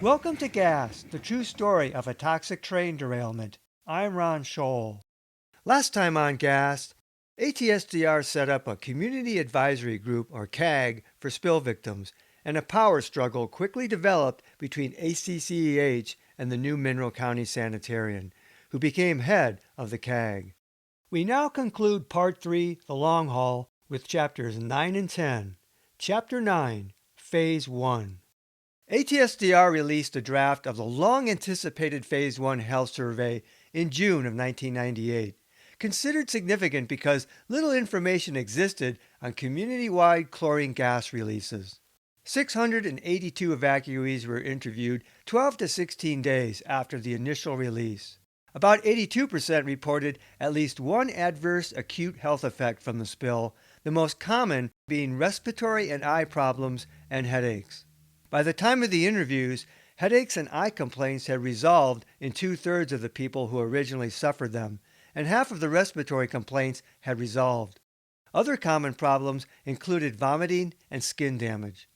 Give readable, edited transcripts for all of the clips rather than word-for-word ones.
Welcome to Gas, the true story of a toxic train derailment. I'm Ron Scholl. Last time on Gas, ATSDR set up a Community Advisory Group, or CAG, for spill victims, and a power struggle quickly developed between ACCEH and the new Mineral County Sanitarian, who became head of the CAG. We now conclude Part 3, The Long Haul, with Chapters 9 and 10. Chapter 9, Phase 1. ATSDR released a draft of the long-anticipated Phase 1 health survey in June of 1998, considered significant because little information existed on community-wide chlorine gas releases. 682 evacuees were interviewed 12 to 16 days after the initial release. About 82% reported at least one adverse acute health effect from the spill, the most common being respiratory and eye problems and headaches. By the time of the interviews, headaches and eye complaints had resolved in 2/3 of the people who originally suffered them, and half of the respiratory complaints had resolved. Other common problems included vomiting and skin damage.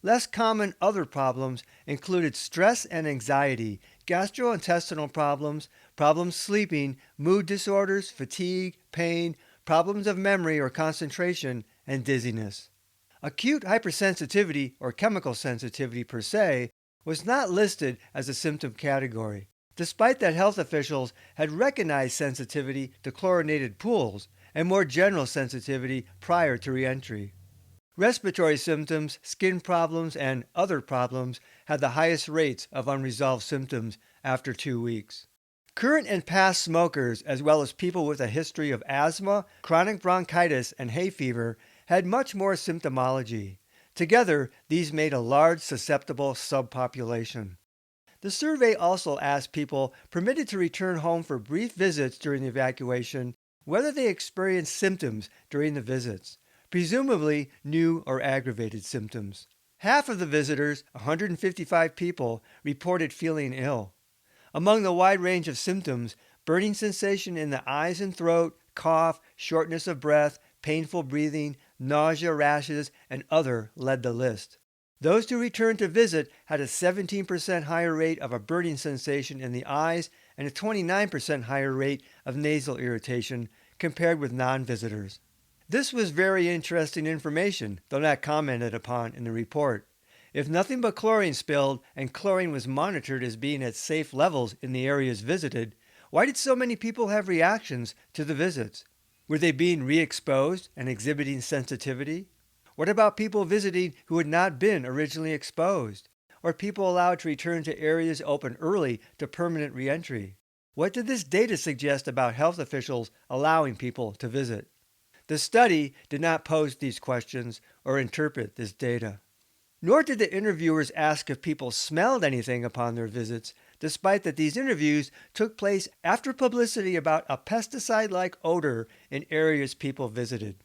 Less common other problems included stress and anxiety, gastrointestinal problems, problems sleeping, mood disorders, fatigue, pain, problems of memory or concentration, and dizziness. Acute hypersensitivity, or chemical sensitivity per se, was not listed as a symptom category, despite that health officials had recognized sensitivity to chlorinated pools and more general sensitivity prior to reentry. Respiratory symptoms, skin problems, and other problems had the highest rates of unresolved symptoms after 2 weeks. Current and past smokers, as well as people with a history of asthma, chronic bronchitis, and hay fever, had much more symptomology. Together, these made a large susceptible subpopulation. The survey also asked people permitted to return home for brief visits during the evacuation whether they experienced symptoms during the visits, presumably new or aggravated symptoms. Half of the visitors, 155 people, reported feeling ill. Among the wide range of symptoms, burning sensation in the eyes and throat, cough, shortness of breath, painful breathing, nausea, rashes, and other led the list. Those who returned to visit had a 17% higher rate of a burning sensation in the eyes and a 29% higher rate of nasal irritation compared with non-visitors. This was very interesting information, though not commented upon in the report. If nothing but chlorine spilled and chlorine was monitored as being at safe levels in the areas visited, why did so many people have reactions to the visits? Were they being re-exposed and exhibiting sensitivity? What about people visiting who had not been originally exposed? Or people allowed to return to areas open early to permanent reentry? What did this data suggest about health officials allowing people to visit? The study did not pose these questions or interpret this data. Nor did the interviewers ask if people smelled anything upon their visits, despite that these interviews took place after publicity about a pesticide-like odor in areas people visited.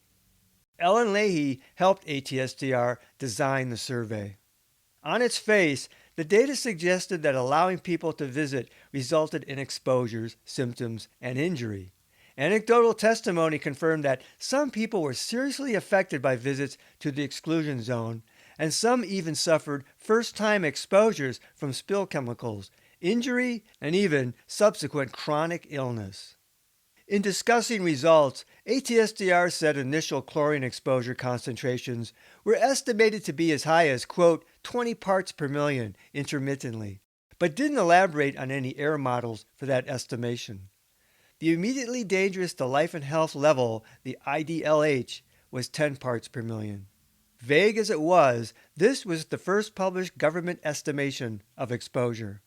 Ellen Leahy helped ATSDR design the survey. On its face, the data suggested that allowing people to visit resulted in exposures, symptoms, and injury. Anecdotal testimony confirmed that some people were seriously affected by visits to the exclusion zone, and some even suffered first-time exposures from spill chemicals, injury, and even subsequent chronic illness. In discussing results, ATSDR said initial chlorine exposure concentrations were estimated to be as high as, quote, 20 parts per million intermittently, but didn't elaborate on any error models for that estimation. The immediately dangerous to life and health level, the IDLH, was 10 parts per million. Vague as it was, this was the first published government estimation of exposure.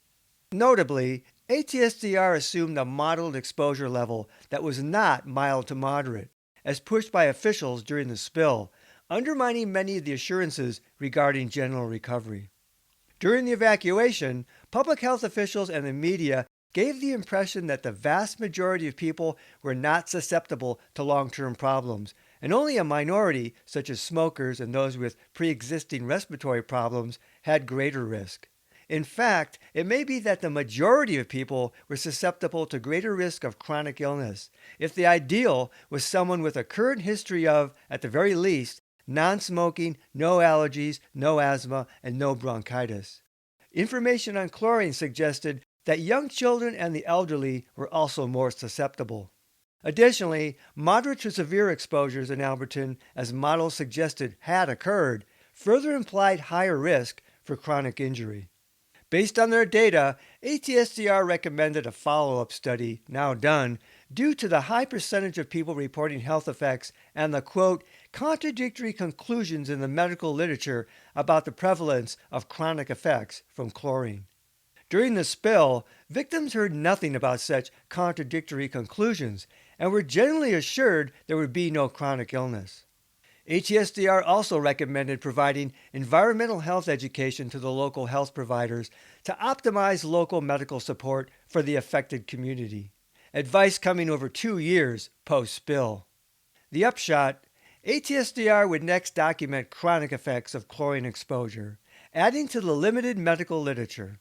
Notably, ATSDR assumed a modeled exposure level that was not mild to moderate, as pushed by officials during the spill, undermining many of the assurances regarding general recovery. During the evacuation, public health officials and the media gave the impression that the vast majority of people were not susceptible to long-term problems, and only a minority, such as smokers and those with pre-existing respiratory problems, had greater risk. In fact, it may be that the majority of people were susceptible to greater risk of chronic illness, if the ideal was someone with a current history of, at the very least, non-smoking, no allergies, no asthma, and no bronchitis. Information on chlorine suggested that young children and the elderly were also more susceptible. Additionally, moderate to severe exposures in Alberton, as models suggested had occurred, further implied higher risk for chronic injury. Based on their data, ATSDR recommended a follow-up study, now done, due to the high percentage of people reporting health effects and the, quote, contradictory conclusions in the medical literature about the prevalence of chronic effects from chlorine. During the spill, victims heard nothing about such contradictory conclusions and were generally assured there would be no chronic illness. ATSDR also recommended providing environmental health education to the local health providers to optimize local medical support for the affected community. Advice coming over 2 years post-spill. The upshot, ATSDR would next document chronic effects of chlorine exposure, adding to the limited medical literature.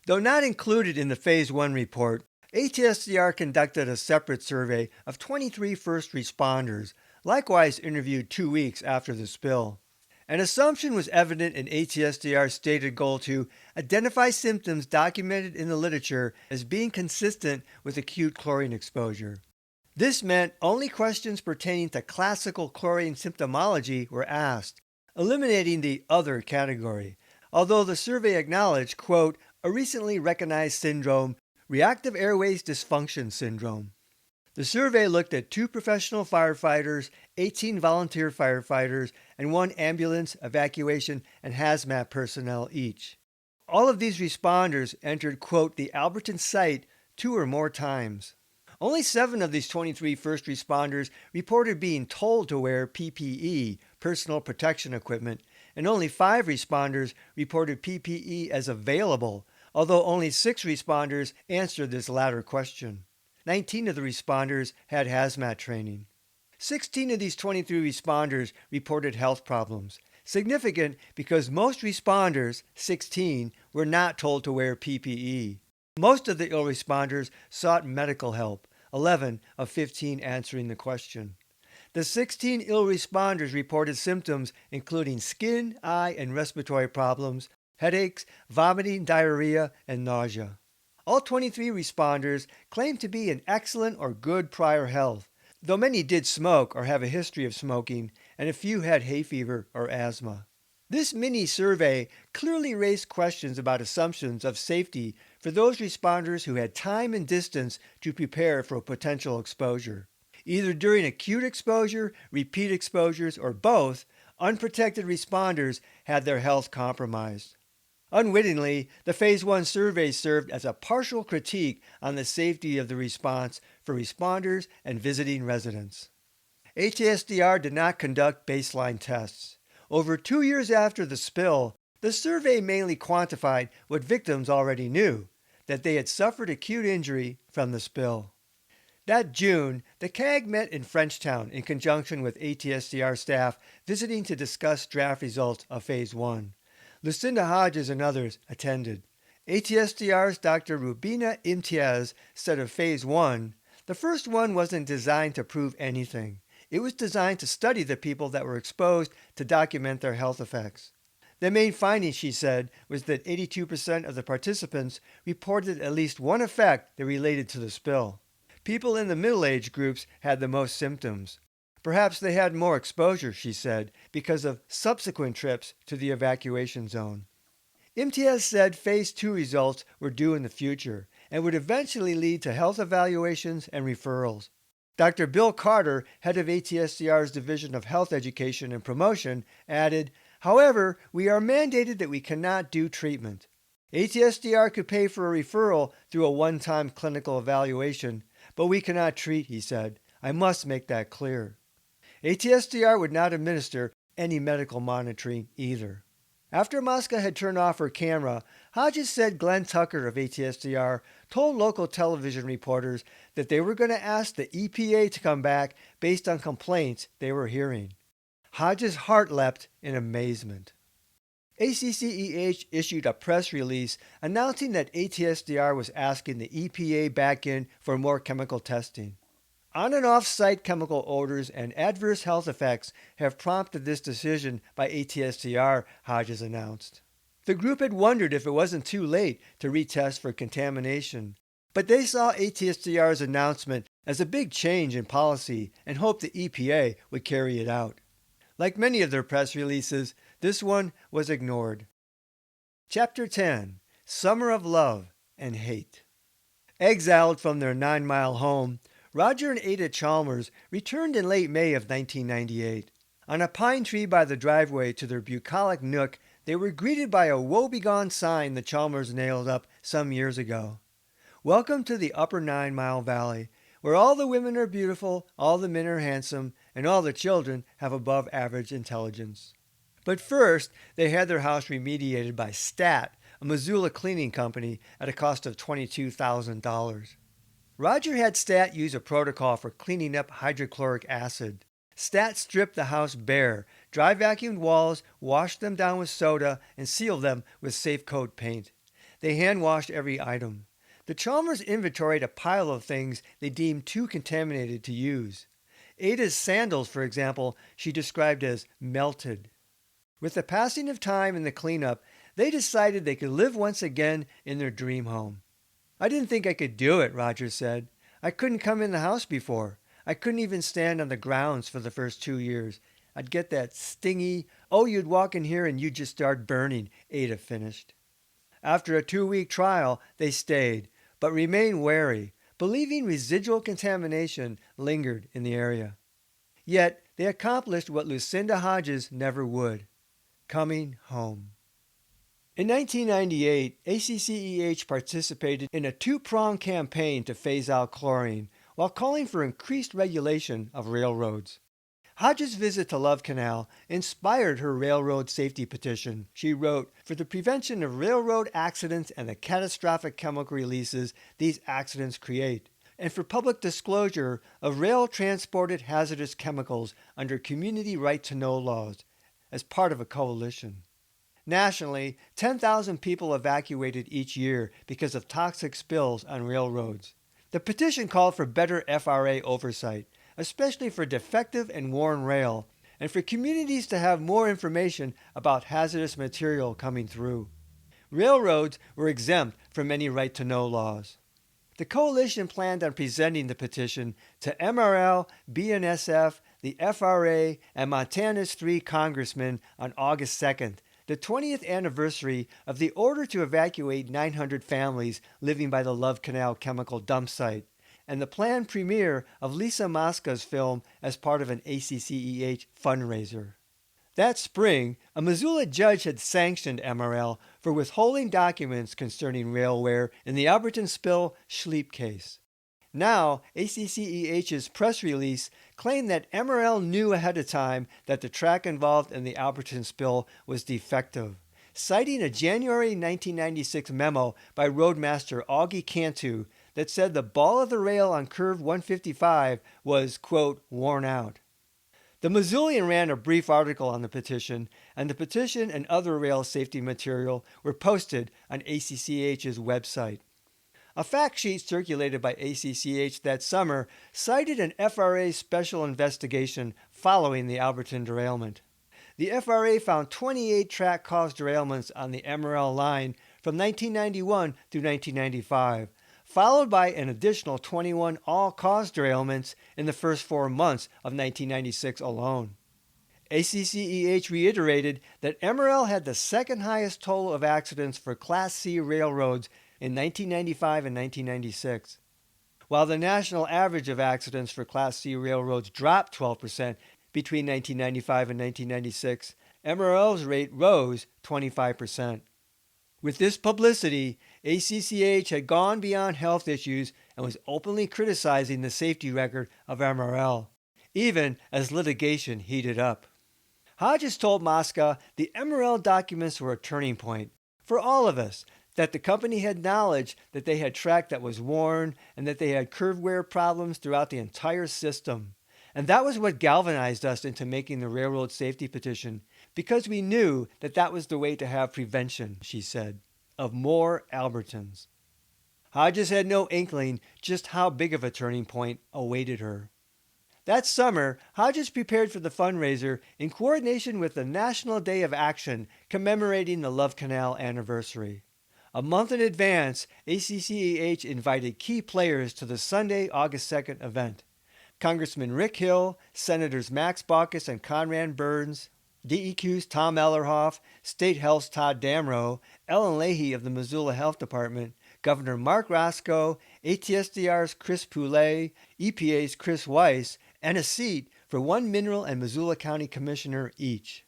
Though not included in the Phase 1 report, ATSDR conducted a separate survey of 23 first responders, likewise interviewed 2 weeks after the spill. An assumption was evident in ATSDR's stated goal to identify symptoms documented in the literature as being consistent with acute chlorine exposure. This meant only questions pertaining to classical chlorine symptomology were asked, eliminating the other category, although the survey acknowledged, quote, a recently recognized syndrome, reactive airways dysfunction syndrome. The survey looked at 2 professional firefighters, 18 volunteer firefighters, and 1 ambulance, evacuation, and hazmat personnel each. All of these responders entered, quote, the Alberton site 2 or more times. Only 7 of these 23 first responders reported being told to wear PPE, personal protection equipment, and only 5 responders reported PPE as available, although only 6 responders answered this latter question. 19 of the responders had hazmat training. 16 of these 23 responders reported health problems, significant because most responders, 16, were not told to wear PPE. Most of the ill responders sought medical help, 11 of 15 answering the question. The 16 ill responders reported symptoms including skin, eye, and respiratory problems, headaches, vomiting, diarrhea, and nausea. All 23 responders claimed to be in excellent or good prior health, though many did smoke or have a history of smoking, and a few had hay fever or asthma. This mini-survey clearly raised questions about assumptions of safety for those responders who had time and distance to prepare for a potential exposure. Either during acute exposure, repeat exposures, or both, unprotected responders had their health compromised. Unwittingly, the Phase 1 survey served as a partial critique on the safety of the response for responders and visiting residents. ATSDR did not conduct baseline tests. Over 2 years after the spill, the survey mainly quantified what victims already knew, that they had suffered acute injury from the spill. That June, the CAG met in Frenchtown in conjunction with ATSDR staff visiting to discuss draft results of Phase 1. Lucinda Hodges and others attended. ATSDR's Dr. Rubina Imtiaz said of Phase 1, the first one wasn't designed to prove anything. It was designed to study the people that were exposed to document their health effects. The main finding, she said, was that 82% of the participants reported at least one effect that related to the spill. People in the middle-age groups had the most symptoms. Perhaps they had more exposure, she said, because of subsequent trips to the evacuation zone. Imtiaz said Phase 2 results were due in the future and would eventually lead to health evaluations and referrals. Dr. Bill Carter, head of ATSDR's Division of Health Education and Promotion, added, however, we are mandated that we cannot do treatment. ATSDR could pay for a referral through a one-time clinical evaluation, but we cannot treat, he said. I must make that clear. ATSDR would not administer any medical monitoring either. After Mosca had turned off her camera, Hodges said Glenn Tucker of ATSDR told local television reporters that they were going to ask the EPA to come back based on complaints they were hearing. Hodges' heart leapt in amazement. ACCEH issued a press release announcing that ATSDR was asking the EPA back in for more chemical testing. On and off-site chemical odors and adverse health effects have prompted this decision by ATSDR, Hodges announced. The group had wondered if it wasn't too late to retest for contamination, but they saw ATSDR's announcement as a big change in policy and hoped the EPA would carry it out. Like many of their press releases, this one was ignored. Chapter 10: Summer of Love and Hate. Exiled from their 9-mile home, Roger and Ada Chalmers returned in late May of 1998. On a pine tree by the driveway to their bucolic nook, they were greeted by a woebegone sign the Chalmers nailed up some years ago. Welcome to the Upper 9-Mile Valley, where all the women are beautiful, all the men are handsome, and all the children have above-average intelligence. But first, they had their house remediated by STAT, a Missoula cleaning company, at a cost of $22,000. Roger had STAT use a protocol for cleaning up hydrochloric acid. STAT stripped the house bare, dry vacuumed walls, washed them down with soda, and sealed them with safe coat paint. They hand-washed every item. The Chalmers inventoried a pile of things they deemed too contaminated to use. Ada's sandals, for example, she described as melted. With the passing of time and the cleanup, they decided they could live once again in their dream home. I didn't think I could do it, Roger said. I couldn't come in the house before. I couldn't even stand on the grounds for the first 2 years. I'd get that stingy, oh, you'd walk in here and you'd just start burning, Ada finished. After a 2-week trial, they stayed, but remained wary, believing residual contamination lingered in the area. Yet, they accomplished what Lucinda Hodges never would: coming home. In 1998, ACCEH participated in a 2-pronged campaign to phase out chlorine while calling for increased regulation of railroads. Hodges' visit to Love Canal inspired her railroad safety petition. She wrote, "For the prevention of railroad accidents and the catastrophic chemical releases these accidents create, and for public disclosure of rail-transported hazardous chemicals under community right-to-know laws," as part of a coalition. Nationally, 10,000 people evacuated each year because of toxic spills on railroads. The petition called for better FRA oversight, especially for defective and worn rail, and for communities to have more information about hazardous material coming through. Railroads were exempt from many right-to-know laws. The coalition planned on presenting the petition to MRL, BNSF, the FRA, and Montana's 3 congressmen on August 2nd, the 20th anniversary of the order to evacuate 900 families living by the Love Canal chemical dump site, and the planned premiere of Lisa Mosca's film as part of an ACCEH fundraiser. That spring, a Missoula judge had sanctioned MRL for withholding documents concerning railware in the Alberton spill Schleep case. Now, ACCEH's press release claimed that MRL knew ahead of time that the track involved in the Alberton spill was defective, citing a January 1996 memo by Roadmaster Augie Cantu that said the ball of the rail on curve 155 was, quote, worn out. The Missoulian ran a brief article on the petition, and the petition and other rail safety material were posted on ACCEH's website. A fact sheet circulated by ACCEH that summer cited an FRA special investigation following the Alberton derailment. The FRA found 28 track-caused derailments on the MRL line from 1991 through 1995, followed by an additional 21 all-cause derailments in the first 4 months of 1996 alone. ACCEH reiterated that MRL had the second highest total of accidents for Class C railroads in 1995 and 1996. While the national average of accidents for Class C railroads dropped 12% between 1995 and 1996, MRL's rate rose 25%. With this publicity, ACCEH had gone beyond health issues and was openly criticizing the safety record of MRL, even as litigation heated up. Hodges told Mosca the MRL documents were a turning point for all of us, that the company had knowledge that they had track that was worn and that they had curve wear problems throughout the entire system. And that was what galvanized us into making the railroad safety petition, because we knew that that was the way to have prevention, she said, of more Albertons. Hodges had no inkling just how big of a turning point awaited her. That summer, Hodges prepared for the fundraiser in coordination with the National Day of Action commemorating the Love Canal anniversary. A month in advance, ACCEH invited key players to the Sunday, August 2nd event. Congressman Rick Hill, Senators Max Baucus and Conrad Burns, DEQ's Tom Ellerhoff, State Health's Todd Damrow, Ellen Leahy of the Missoula Health Department, Governor Mark Roscoe, ATSDR's Chris Poulet, EPA's Chris Weiss, and a seat for one Mineral and Missoula County Commissioner each.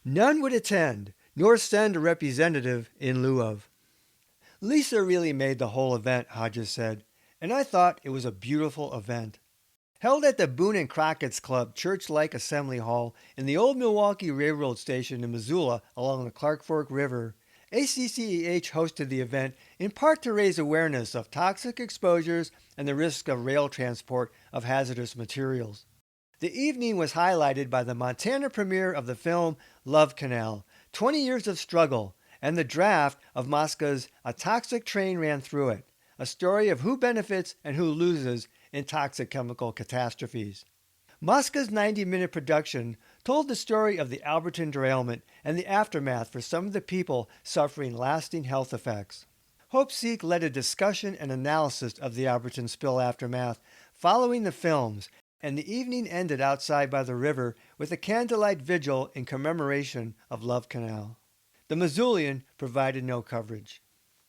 None would attend, nor send a representative in lieu of. Lisa really made the whole event, Hodges said, and I thought it was a beautiful event. Held at the Boone and Crockett's Club church-like assembly hall in the old Milwaukee Railroad Station in Missoula along the Clark Fork River, ACCEH hosted the event in part to raise awareness of toxic exposures and the risk of rail transport of hazardous materials. The evening was highlighted by the Montana premiere of the film Love Canal, 20 Years of Struggle, and the draft of Mosca's A Toxic Train Ran Through It, a story of who benefits and who loses in toxic chemical catastrophes. Mosca's 90-minute production told the story of the Alberton derailment and the aftermath for some of the people suffering lasting health effects. Hope Seek led a discussion and analysis of the Alberton spill aftermath following the films, and the evening ended outside by the river with a candlelight vigil in commemoration of Love Canal. The Missoulian provided no coverage.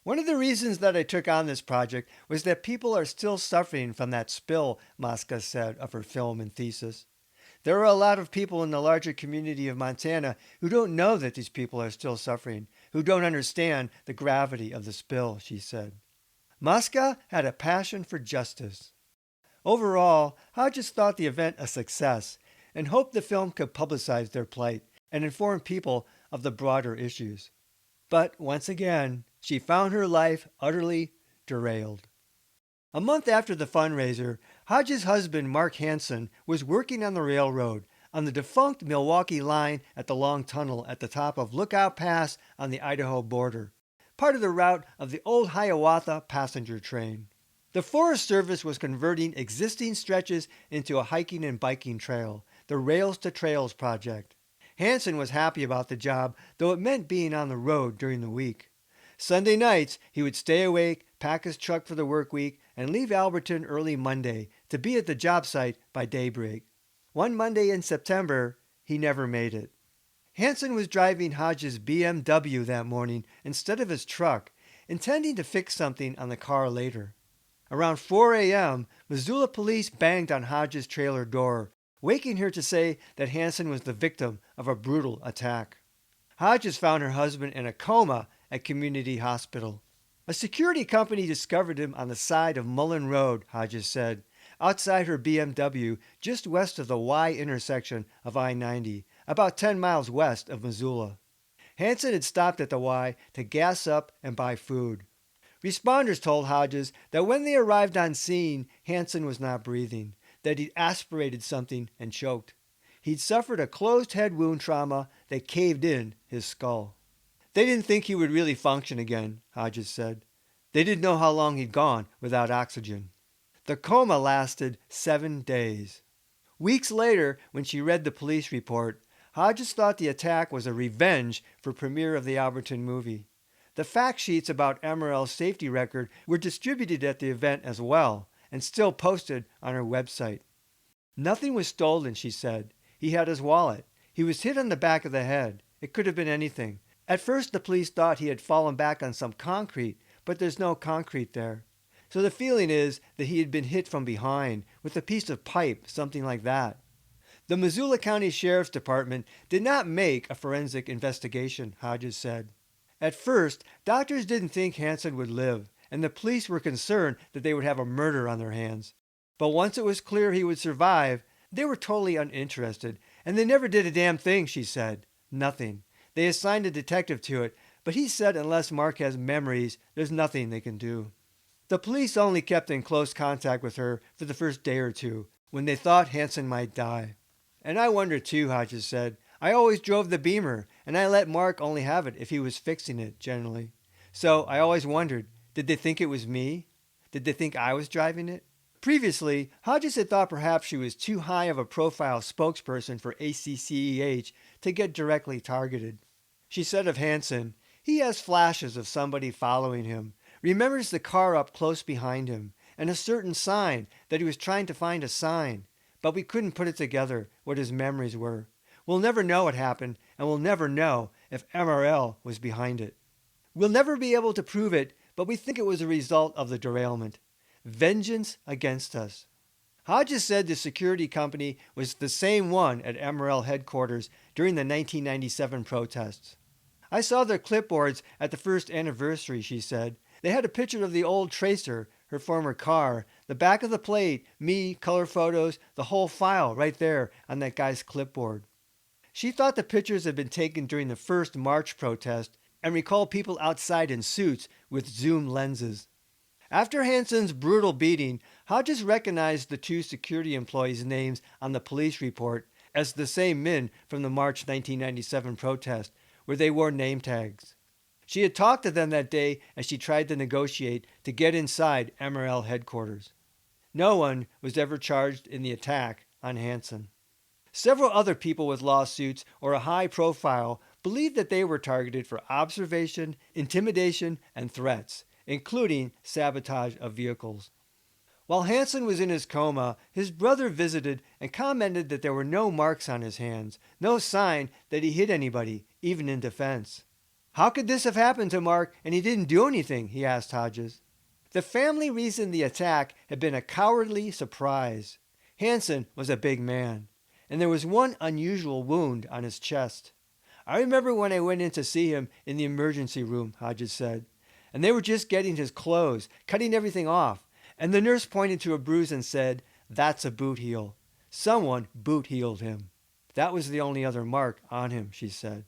One of the reasons that I took on this project was that people are still suffering from that spill, Mosca said of her film and thesis. There are a lot of people in the larger community of Montana who don't know that these people are still suffering, who don't understand the gravity of the spill, she said. Mosca had a passion for justice. Overall, Hodges thought the event a success and hoped the film could publicize their plight and inform people of the broader issues. But once again, she found her life utterly derailed. A month after the fundraiser, Hodges' husband, Mark Hansen, was working on the railroad on the defunct Milwaukee line at the long tunnel at the top of Lookout Pass on the Idaho border, part of the route of the old Hiawatha passenger train. The Forest Service was converting existing stretches into a hiking and biking trail, the Rails to Trails project. Hansen was happy about the job, though it meant being on the road during the week. Sunday nights, he would stay awake, pack his truck for the work week, and leave Alberton early Monday to be at the job site by daybreak. One Monday in September, he never made it. Hansen was driving Hodges' BMW that morning instead of his truck, intending to fix something on the car later. Around 4 a.m., Missoula police banged on Hodges' trailer door, waking her to say that Hansen was the victim of a brutal attack. Hodges found her husband in a coma at Community Hospital. A security company discovered him on the side of Mullen Road, Hodges said, outside her BMW just west of the Y intersection of I-90, about 10 miles west of Missoula. Hansen had stopped at the Y to gas up and buy food. Responders told Hodges that when they arrived on scene, Hansen was not breathing, that he'd aspirated something and choked. He'd suffered a closed head wound trauma that caved in his skull. They didn't think he would really function again, Hodges said. They didn't know how long he'd gone without oxygen. The coma lasted 7 days. Weeks later, when she read the police report, Hodges thought the attack was a revenge for premiere of the Alberton movie. The fact sheets about MRL's safety record were distributed at the event as well, and still posted on her website. Nothing was stolen, she said. He had his wallet. He was hit on the back of the head. It could have been anything. At first, the police thought he had fallen back on some concrete, but there's no concrete there. So the feeling is that he had been hit from behind with a piece of pipe, something like that. The Missoula County Sheriff's Department did not make a forensic investigation, Hodges said. At first, doctors didn't think Hansen would live, and the police were concerned that they would have a murder on their hands. But once it was clear he would survive, they were totally uninterested, and they never did a damn thing, she said. Nothing. They assigned a detective to it, but he said unless Mark has memories, there's nothing they can do. The police only kept in close contact with her for the first day or two, when they thought Hansen might die. And I wonder too, Hodges said. I always drove the Beamer, and I let Mark only have it if he was fixing it, generally. So I always wondered, did they think it was me? Did they think I was driving it? Previously, Hodges had thought perhaps she was too high of a profile spokesperson for ACCEH to get directly targeted. She said of Hansen, he has flashes of somebody following him, remembers the car up close behind him, and a certain sign that he was trying to find a sign, but we couldn't put it together what his memories were. We'll never know what happened, and we'll never know if MRL was behind it. We'll never be able to prove it, but we think it was a result of the derailment. Vengeance against us. Hodges said the security company was the same one at MRL headquarters during the 1997 protests. I saw their clipboards at the first anniversary, she said. They had a picture of the old Tracer, her former car, the back of the plate, me, color photos, the whole file right there on that guy's clipboard. She thought the pictures had been taken during the first March protest and recalled people outside in suits with zoom lenses. After Hansen's brutal beating, Hodges recognized the two security employees' names on the police report as the same men from the March 1997 protest, where they wore name tags. She had talked to them that day as she tried to negotiate to get inside MRL headquarters. No one was ever charged in the attack on Hansen. Several other people with lawsuits or a high profile believed that they were targeted for observation, intimidation, and threats, including sabotage of vehicles. While Hansen was in his coma, his brother visited and commented that there were no marks on his hands, no sign that he hit anybody, even in defense. How could this have happened to Mark and he didn't do anything? He asked Hodges. The family reasoned the attack had been a cowardly surprise. Hansen was a big man, and there was one unusual wound on his chest. I remember when I went in to see him in the emergency room, Hodges said, and they were just getting his clothes, cutting everything off, and the nurse pointed to a bruise and said, "That's a boot heel. Someone boot heeled him." That was the only other mark on him, she said.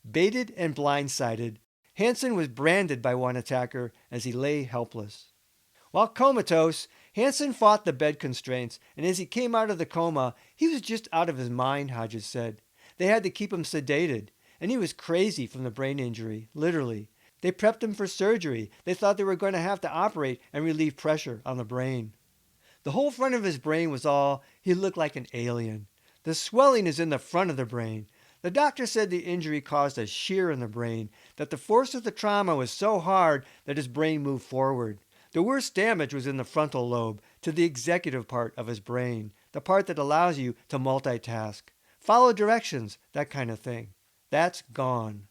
Baited and blindsided, Hansen was branded by one attacker as he lay helpless. While comatose, Hansen fought the bed constraints, and as he came out of the coma, he was just out of his mind, Hodges said. They had to keep him sedated, and he was crazy from the brain injury, literally. They prepped him for surgery. They thought they were going to have to operate and relieve pressure on the brain. The whole front of his brain was he looked like an alien. The swelling is in the front of the brain. The doctor said the injury caused a shear in the brain, that the force of the trauma was so hard that his brain moved forward. The worst damage was in the frontal lobe, to the executive part of his brain, the part that allows you to multitask, follow directions, that kind of thing. That's gone.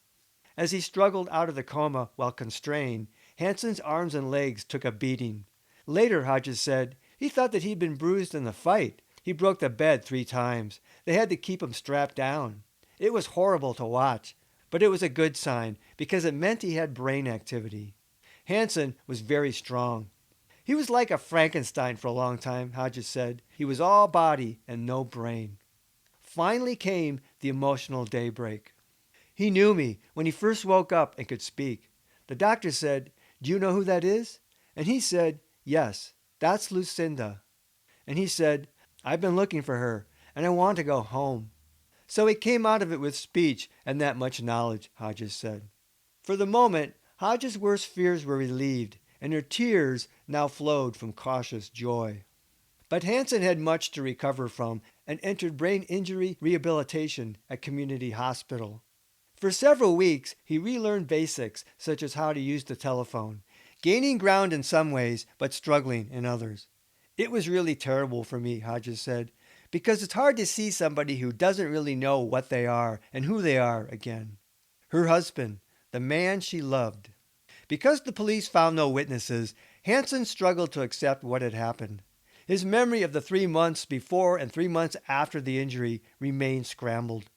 As he struggled out of the coma while constrained, Hansen's arms and legs took a beating. Later, Hodges said, he thought that he'd been bruised in the fight. He broke the bed 3 times. They had to keep him strapped down. It was horrible to watch, but it was a good sign because it meant he had brain activity. Hansen was very strong. He was like a Frankenstein for a long time, Hodges said. He was all body and no brain. Finally came the emotional daybreak. He knew me when he first woke up and could speak. The doctor said, "Do you know who that is?" And he said, "Yes, that's Lucinda." And he said, "I've been looking for her, and I want to go home." So he came out of it with speech and that much knowledge, Hodges said. For the moment, Hodges' worst fears were relieved, and her tears now flowed from cautious joy. But Hansen had much to recover from and entered brain injury rehabilitation at Community Hospital. For several weeks, he relearned basics such as how to use the telephone, gaining ground in some ways but struggling in others. "It was really terrible for me," Hodges said, "because it's hard to see somebody who doesn't really know what they are and who they are again." Her husband, the man she loved. Because the police found no witnesses, Hansen struggled to accept what had happened. His memory of the 3 months before and 3 months after the injury remained scrambled.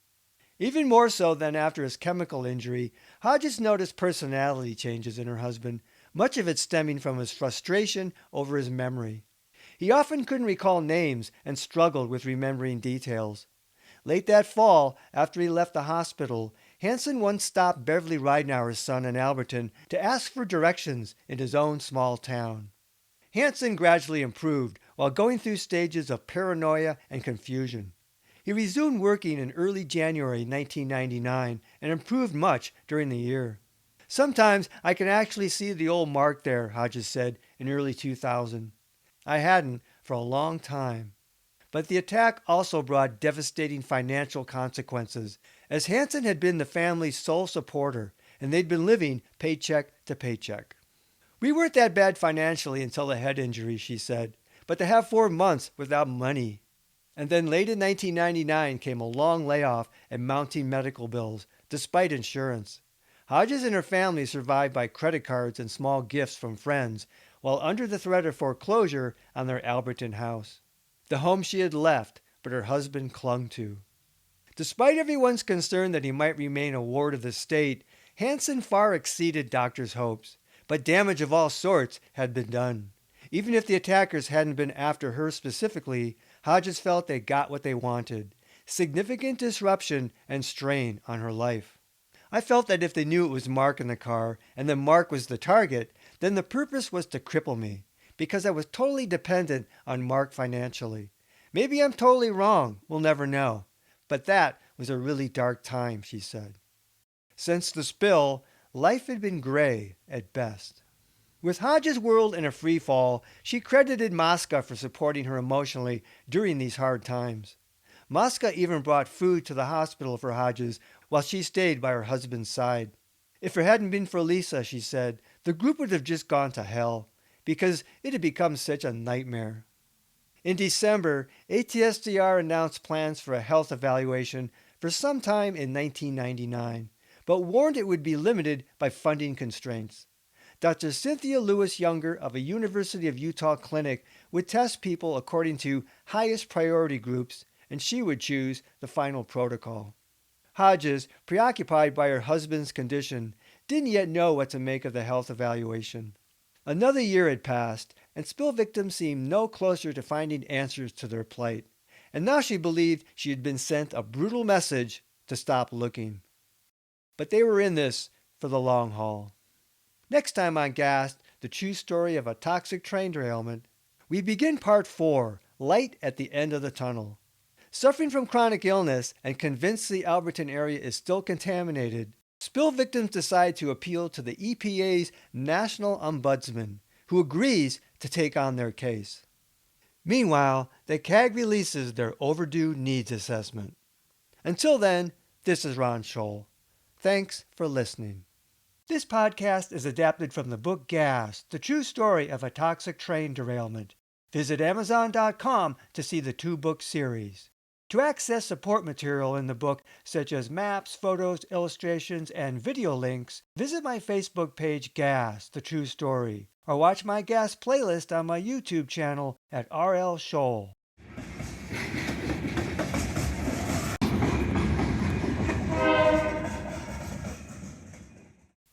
Even more so than after his chemical injury, Hodges noticed personality changes in her husband, much of it stemming from his frustration over his memory. He often couldn't recall names and struggled with remembering details. Late that fall, after he left the hospital, Hansen once stopped Beverly Ridenour's son in Alberton to ask for directions in his own small town. Hansen gradually improved while going through stages of paranoia and confusion. He resumed working in early January 1999 and improved much during the year. Sometimes I can actually see the old mark there, Hodges said in early 2000. I hadn't for a long time. But the attack also brought devastating financial consequences, as Hansen had been the family's sole supporter, and they'd been living paycheck to paycheck. We weren't that bad financially until the head injury, she said, but to have 4 months without money. And then late in 1999 came a long layoff and mounting medical bills, despite insurance. Hodges and her family survived by credit cards and small gifts from friends, while under the threat of foreclosure on their Alberton house. The home she had left, but her husband clung to. Despite everyone's concern that he might remain a ward of the state, Hansen far exceeded doctors' hopes, but damage of all sorts had been done. Even if the attackers hadn't been after her specifically, Hodges felt they got what they wanted: significant disruption and strain on her life. I felt that if they knew it was Mark in the car, and that Mark was the target, then the purpose was to cripple me, because I was totally dependent on Mark financially. Maybe I'm totally wrong, we'll never know. But that was a really dark time, she said. Since the spill, life had been gray at best. With Hodges' world in a free fall, she credited Mosca for supporting her emotionally during these hard times. Mosca even brought food to the hospital for Hodges while she stayed by her husband's side. If it hadn't been for Lisa, she said, the group would have just gone to hell, because it had become such a nightmare. In December, ATSDR announced plans for a health evaluation for some time in 1999, but warned it would be limited by funding constraints. Dr. Cynthia Lewis Younger of a University of Utah clinic would test people according to highest priority groups, and she would choose the final protocol. Hodges, preoccupied by her husband's condition, didn't yet know what to make of the health evaluation. Another year had passed, and spill victims seemed no closer to finding answers to their plight. And now she believed she had been sent a brutal message to stop looking. But they were in this for the long haul. Next time on Gas, the true story of a toxic train derailment, we begin part 4, Light at the End of the Tunnel. Suffering from chronic illness and convinced the Alberton area is still contaminated, spill victims decide to appeal to the EPA's National Ombudsman, who agrees to take on their case. Meanwhile, the CAG releases their overdue needs assessment. Until then, this is Ron Scholl. Thanks for listening. This podcast is adapted from the book Gas, the true story of a toxic train derailment. Visit Amazon.com to see the 2-book series. To access support material in the book, such as maps, photos, illustrations, and video links, visit my Facebook page Gas, the true story, or watch my Gas playlist on my YouTube channel at RL Scholl.